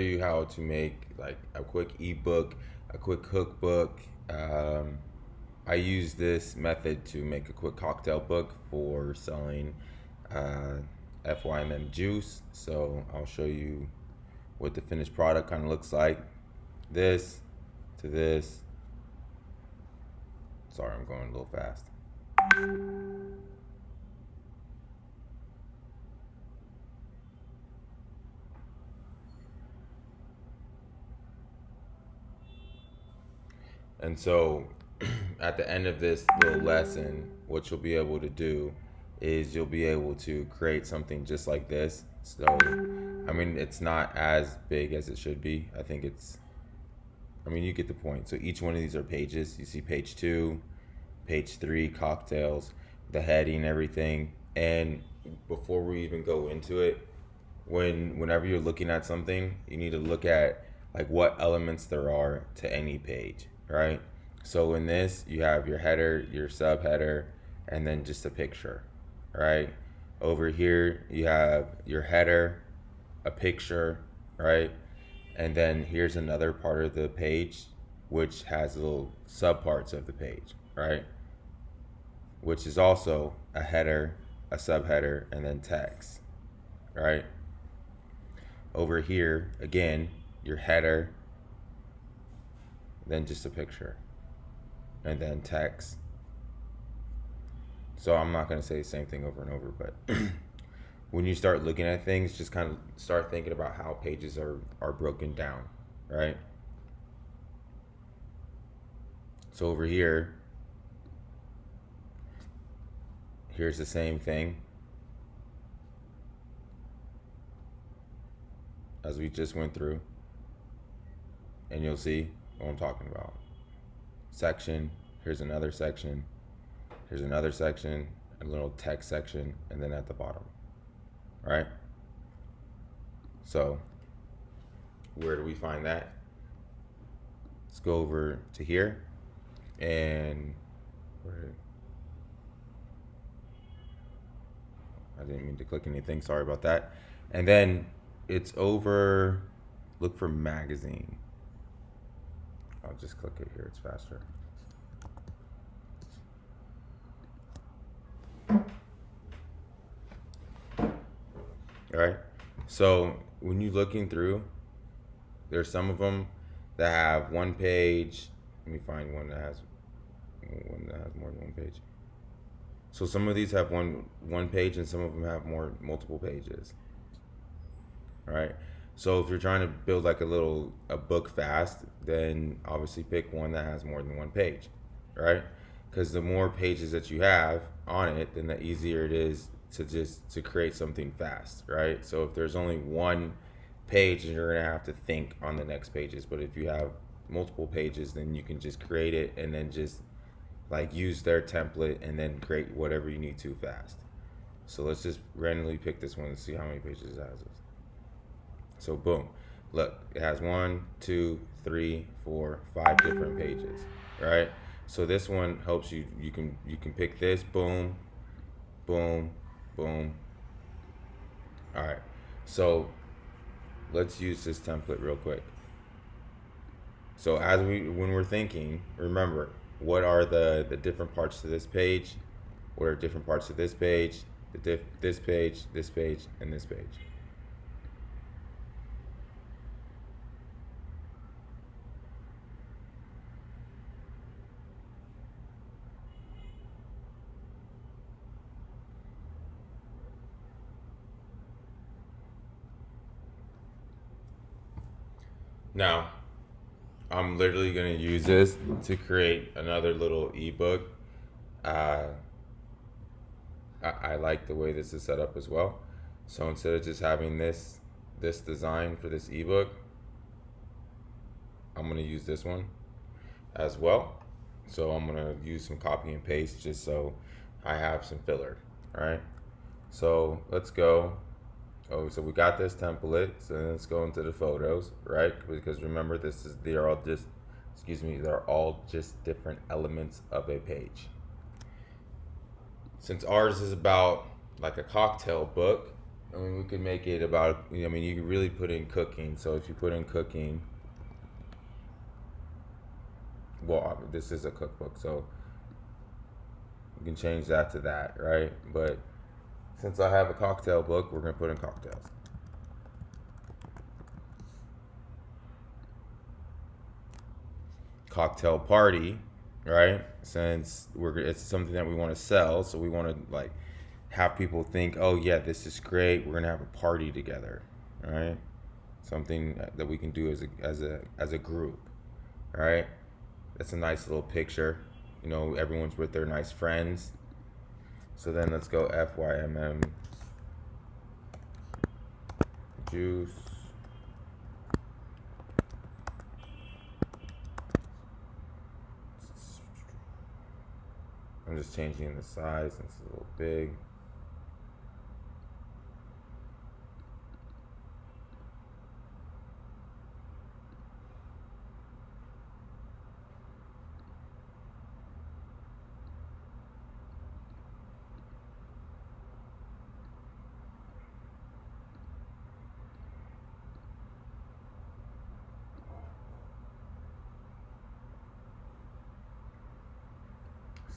You how to make like a quick ebook, a quick cookbook. I use this method to make a quick cocktail book for selling uh, FYMM juice. So I'll show you what the finished product kind of looks like. This to this. Sorry, I'm going a little fast. And so at the end of this little lesson, what you'll be able to do is you'll be able to create something just like this. So, I mean, it's not as big as it should be. I mean, you get the point. So each one of these are pages. You see page 2, page 3, cocktails, the heading, everything. And before we even go into it, whenever you're looking at something, you need to look at like what elements there are to any page, right? So in this, you have your header, your subheader, and then just a picture, right? Over here, you have your header, a picture, right? And then here's another part of the page, which has little subparts of the page, right? Which is also a header, a subheader, and then text, right? Over here, again, your header, then just a picture, and then text. So I'm not going to say the same thing over and over, but when you start looking at things, just kind of start thinking about how pages are broken down, right? So over here, here's the same thing as we just went through, and you'll see what I'm talking about. Section, here's another section, here's another section, a little text section, and then at the bottom, right? So where do we find that? Let's go over to here, and I didn't mean to click anything, sorry about that. And then it's over, look for magazine. I'll just click it here, it's faster. All right, so when you're looking through, there's some of them that have one page. Let me find one that has more than one page. So some of these have one page, and some of them have multiple pages. All right. So if you're trying to build like a book fast, then obviously pick one that has more than one page, right? Because the more pages that you have on it, then the easier it is to create something fast, right? So if there's only one page, then you're gonna have to think on the next pages. But if you have multiple pages, then you can just create it and then just like use their template and then create whatever you need to fast. So let's just randomly pick this one and see how many pages it has. So boom, look, it has 1, 2, 3, 4, 5 different pages, right? So this one helps you. You can pick this. Boom, boom, boom. All right. So let's use this template real quick. So when we're thinking, remember what are the different parts to this page? What are different parts to this page? This page, and this page. Now, I'm literally going to use this to create another little ebook. Uh, I like the way this is set up as well. So instead of just having this design for this ebook, I'm going to use this one as well. So I'm going to use some copy and paste just so I have some filler. All right. So let's go. Oh, so we got this template. So let's go into the photos, right? Because remember, they're all just different elements of a page. Since ours is about like a cocktail book, I mean, we could make it about, I mean, you could really put in cooking. So if you put in cooking, well, this is a cookbook, so you can change that to that, right? But since I have a cocktail book, we're going to put in cocktails. Cocktail party, right? Since it's something that we want to sell, so we want to like have people think, oh yeah, this is great. We're gonna have a party together, right? Something that we can do as a group, right? That's a nice little picture. You know, everyone's with their nice friends. So then let's go FYMM juice. I'm just changing the size since it's a little big.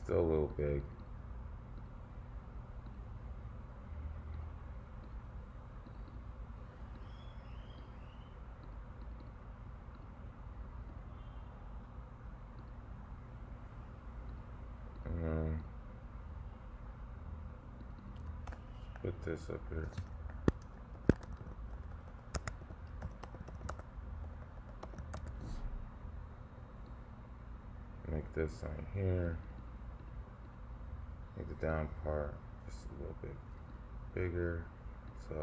Still a little big. Put this up here. Make this on here. Make the down part just a little bit bigger. So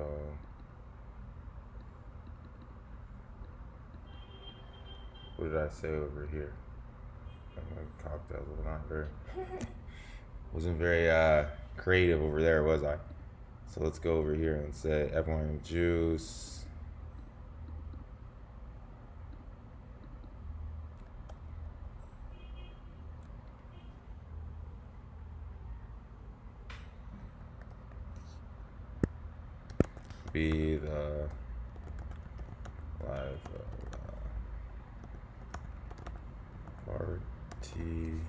what did I say over here? Cocktails was not very wasn't very creative over there, was I? So let's go over here and say everyone juice. Be the live party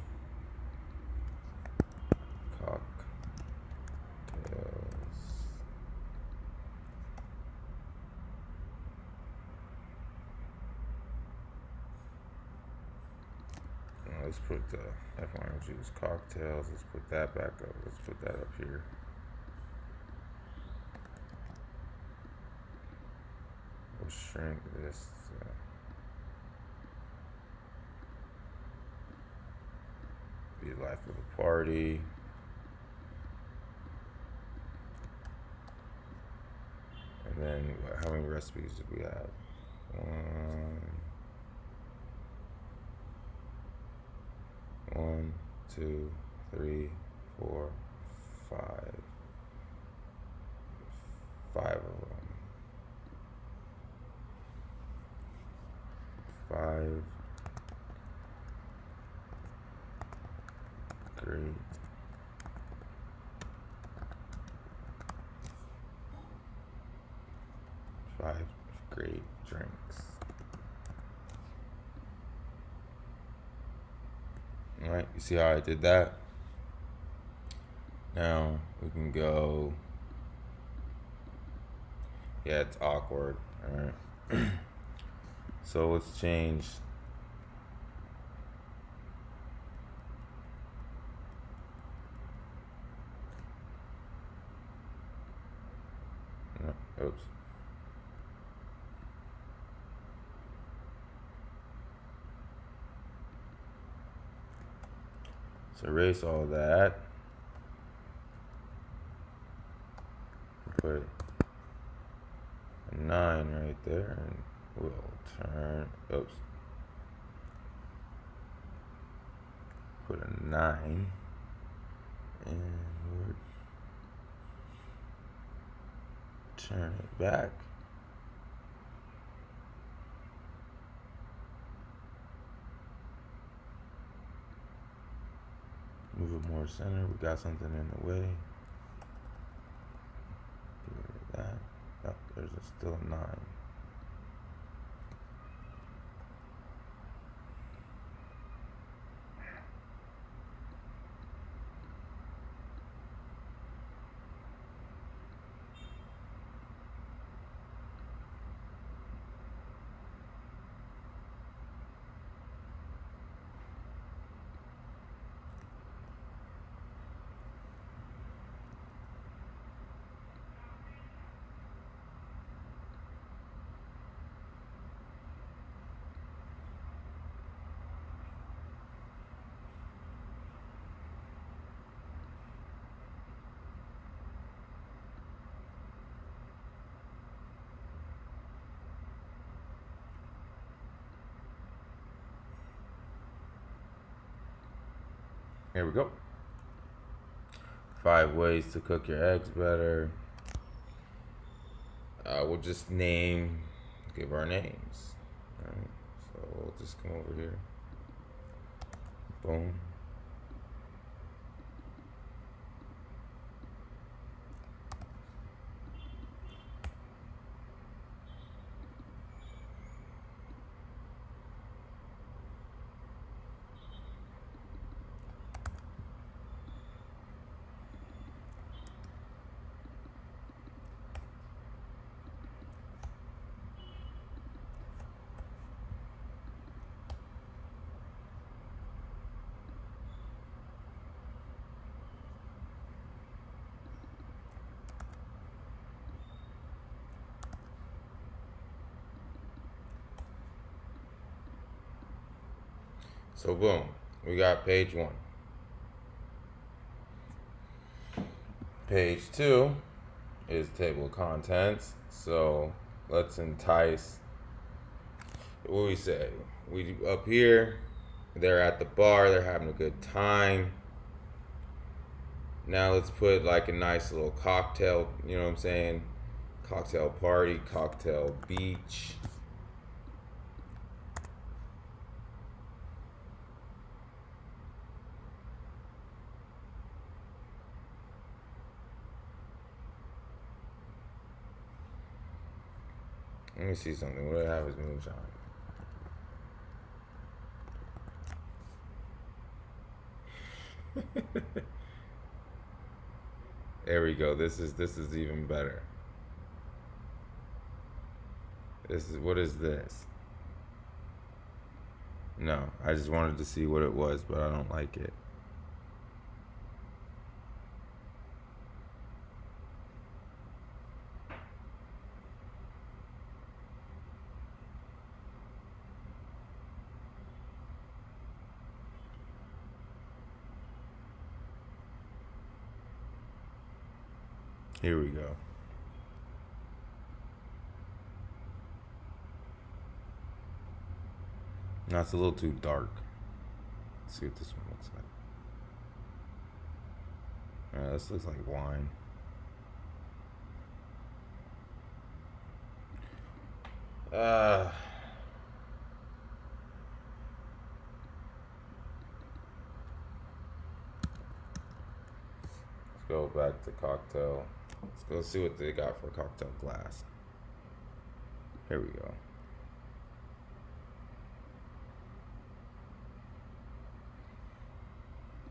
cocktails. Let's put the F1 juice cocktails. Let's put that back up. Let's put that up here. We'll shrink this. Be the life of the party. And then how many recipes do we have? 1, 2, 3, 4, 5. 5 of them. 5. Great. Five great drinks. All right, you see how I did that? Now we can go. Yeah, it's awkward. All right. So let's change. No, oops. So erase all that. Put a 9 right there, and we'll turn. Oops. Put a 9, and we'll turn it back. Move it more center. We got something in the way. Get rid of that. It's still a 9. Here we go. 5 ways to cook your eggs better. We'll just give our names. Alright, so we'll just come over here. Boom. So boom, we got page 1. Page 2 is table of contents. So let's entice. What we say? We up here. They're at the bar. They're having a good time. Now let's put like a nice little cocktail. You know what I'm saying? Cocktail party, cocktail beach. Let me see something. What do I have as moonshine? There we go. This is even better. What is this? No, I just wanted to see what it was, but I don't like it. Here we go. Now it's a little too dark. Let's see what this one looks like. This looks like wine. Let's go back to cocktail. Let's go see what they got for cocktail glass. Here we go.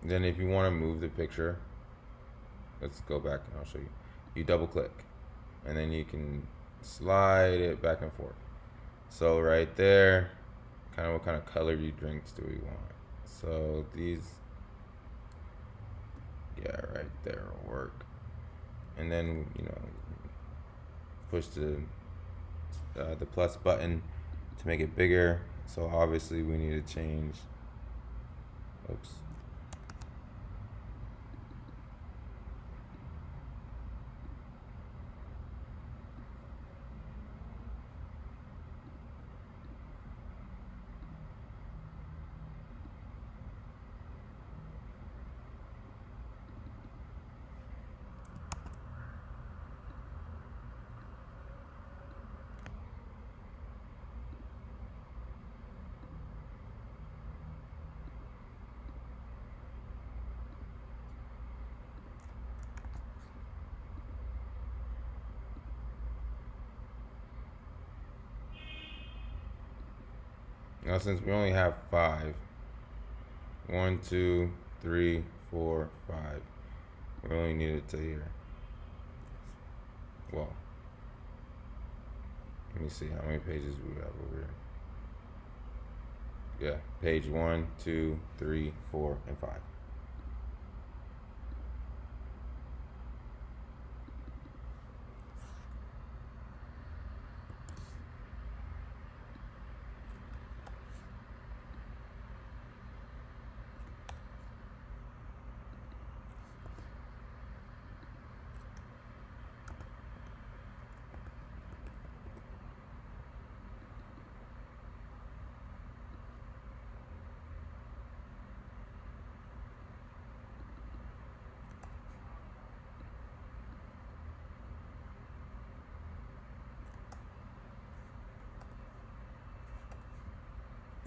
Then if you want to move the picture, let's go back and I'll show you. You double click and then you can slide it back and forth. So right there, what kind of colored drinks do we want? So these, yeah, right there will work. And then, push the plus button to make it bigger. So obviously we need to change, oops. Now since we only have 5, 1, 2, 3, 4, 5. We only need it to here. Well, let me see how many pages we have over here. Yeah, page 1, 2, 3, 4, and 5.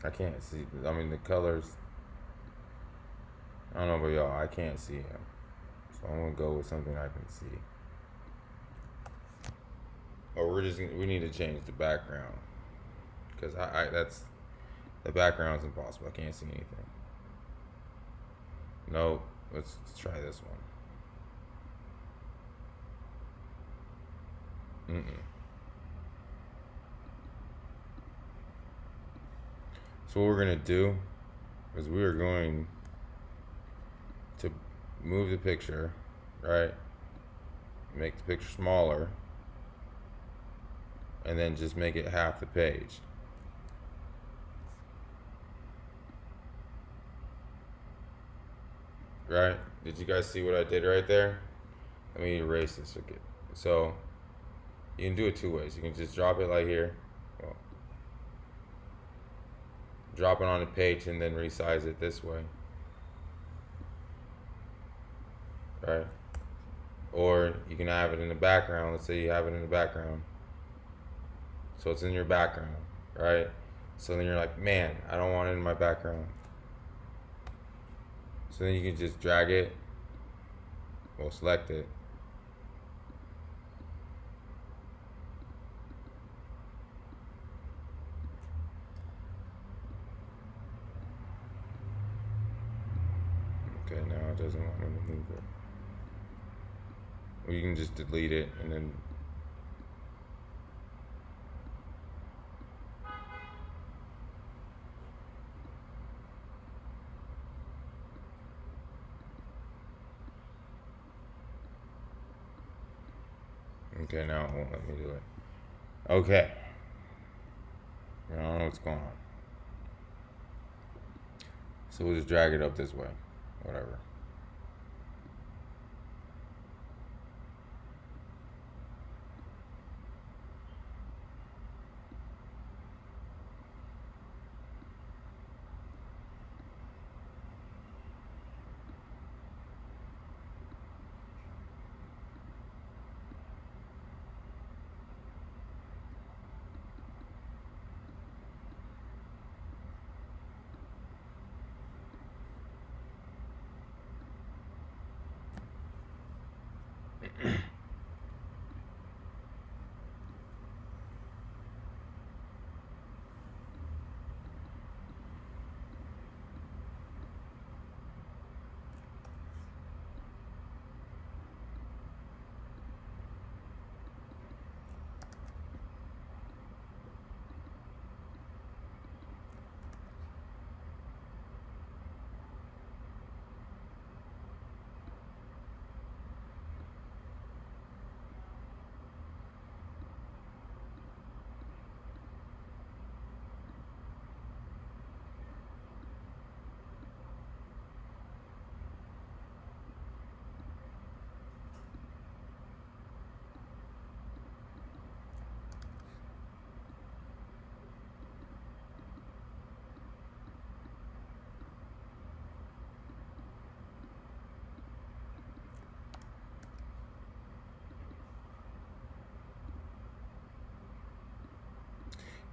I can't see. I mean, the colors. I don't know about y'all. I can't see them. So I'm gonna go with something I can see. Or we need to change the background because that's the background's impossible. I can't see anything. No, let's try this one. So what we're gonna do is we are going to move the picture, right? Make the picture smaller, and then just make it half the page. Right? Did you guys see what I did right there? Let me erase this again. So you can do it 2 ways. You can just drop it like here. Well, drop it on the page and then resize it this way. Right? Or you can have it in the background. Let's say you have it in the background. So it's in your background, right? So then you're like, man, I don't want it in my background. So then you can just drag it, well, select it. Okay, now it doesn't want me to move it. Or you can just delete it and then okay, now it won't let me do it. Okay. I don't know what's going on. So we'll just drag it up this way. Whatever.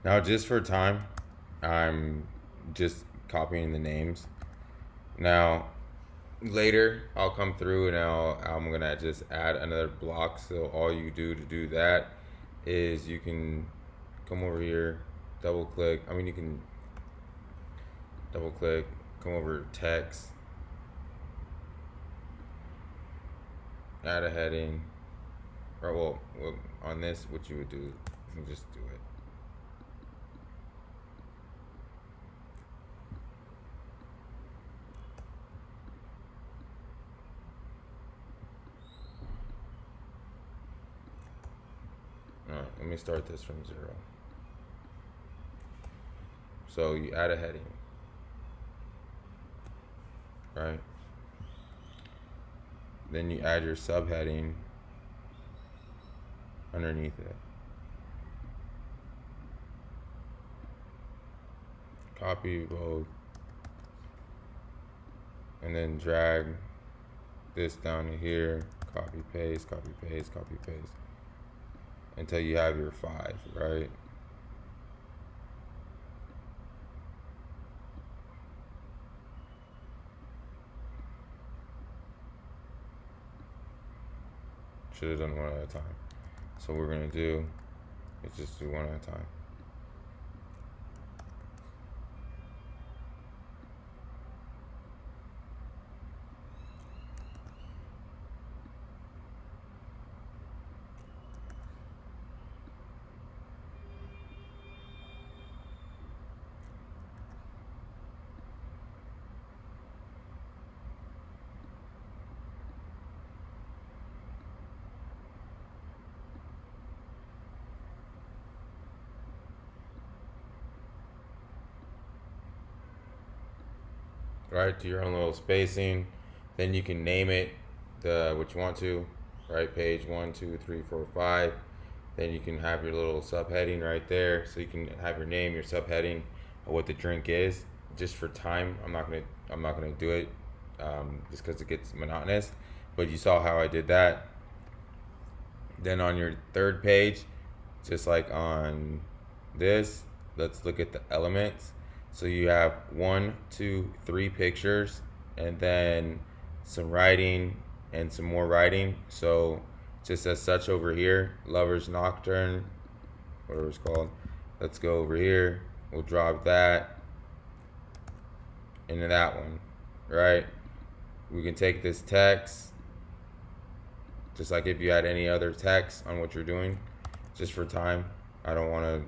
Now, just for time, I'm just copying the names. Now, later, I'll come through and I'm gonna just add another block. So all you do to do that is you can come over here, double click. I mean, you can double click, come over to text, add a heading, or well, on this, what you would do, you can just do it. Alright, let me start this from 0. So you add a heading, right? Then you add your subheading underneath it. Copy both, and then drag this down to here. Copy paste, copy paste, copy paste, until you have your 5, right? Should have done one at a time. So what we're gonna do is just do one at a time. Right, to your own little spacing. Then you can name it what you want to, right? Page 1, 2, 3, 4, 5. Then you can have your little subheading right there, so you can have your name, your subheading, what the drink is. Just for time, I'm not gonna do it just because it gets monotonous. But you saw how I did that. Then on your third page, just like on this, let's look at the elements. So you have 1, 2, 3 pictures, and then some writing and some more writing. So just as such over here, Lover's Nocturne, whatever it's called. Let's go over here. We'll drop that into that one, right? We can take this text, just like if you had any other text on what you're doing, just for time. I don't want to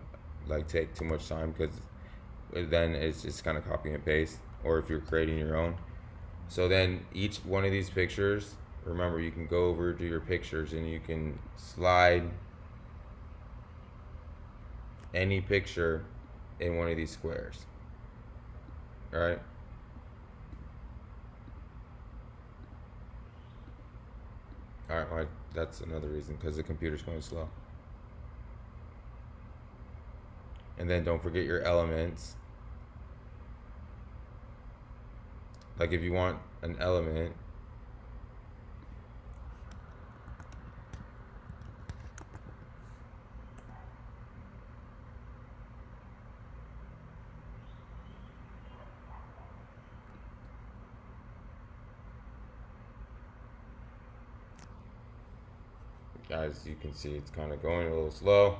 like take too much time because then it's just kind of copy and paste, or if you're creating your own. So then each one of these pictures, remember, you can go over to your pictures and you can slide any picture in one of these squares. All right. All right, well, that's another reason, because the computer's going slow. And then don't forget your elements. Like if you want an element, as you can see, it's kind of going a little slow.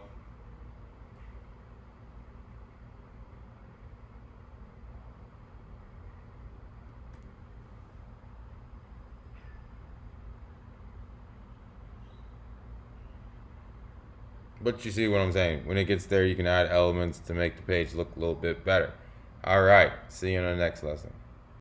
But you see what I'm saying. When it gets there, you can add elements to make the page look a little bit better. All right, see you in the next lesson.